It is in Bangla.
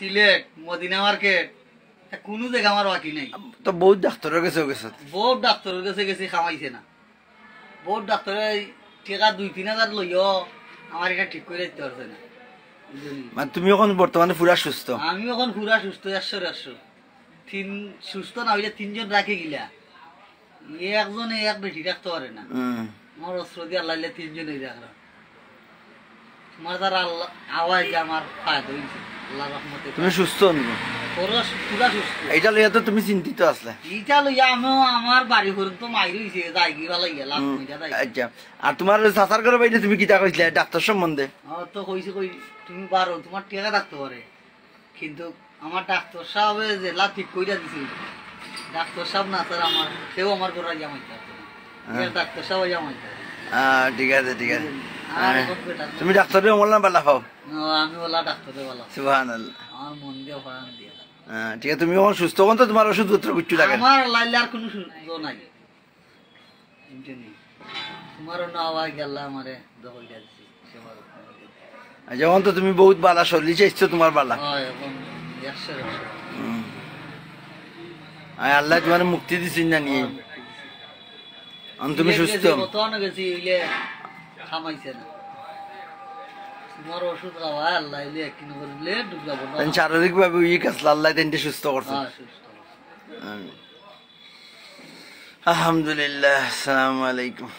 সিলেট মদিনা মার্কেট কোনো জায়গা আমার বাকি নাই। তো বহুত ডাক্তারের কাছে গেছে, বহুত ডাক্তারের কাছে গেছি, খামাইছে না। বহুত ডাক্তারে টাকা 2-3 হাজার লইও আমার এটা ঠিক করে দিতে পারছে না। মানে তুমি এখন বর্তমানে পুরা সুস্থ? আমি এখন পুরা সুস্থ, 100 সুস্থ না হইলে 3জন রাখে গিলা, একজন এক বেশি রাখতে পারে না। আমার অস্ত্র দিয়ে আল্লাহ 3জন এই রাখলাম। তোমার দ্বারা আল্লাহ আওয়াজ আমার ফায়দা হয়েছে আল্লাহ রহমতে। তুমি সুস্থ? পুরা সুস্থ। এইটা লইয়া তো তুমি চিন্তিত আসলে? এইটা লইয়া আমিও আমার বাড়ি পর্যন্ত মাইর হয়েছে, যাই কি ভালো গেলাম। আচ্ছা, আর তোমার চাচার ঘরে বাইরে তুমি কিটা কইছিলে ডাক্তার সম্বন্ধে? তো কইছে কই তুমি পারো, তোমার টিকা রাখতে পারে, কিন্তু আমার ডাক্তার সাহেব জেলা ঠিক কইরা দিছে। ডাক্তার সাহেব না স্যার আমার কেউ আমার ঘরে জামাইতে পারতো না, ডাক্তার সাহেব জামাইতে। ঠিক আছে ঠিক আছে। তুমি ডাক্তারে বললাম বালা পাও? আমি বলা ডাক্তারে বলা। সুবহানাল্লাহ। আমার মন দিয়ে ভরান দিয়ে। ঠিক আছে, তুমি এখন সুস্থ হন তো তোমার ওষুধপত্র কিচ্ছু লাগে? আমার লাইলে আর কোনো সুস্থ নাই। তোমারও না আওয়াজ গেল আমারে দখল দিয়েছি। যেমন তো তুমি বহুত বালা শরীর চাইছো, তোমার বালা। আল্লাহ তোমার মুক্তি দিচ্ছেন না নিয়ে, তুমি সুস্থ। শারীরিক ভাবে উইক আসলে আল্লাহ তিনটে সুস্থ করছে। আলহামদুলিল্লাহ। আসসালামু আলাইকুম।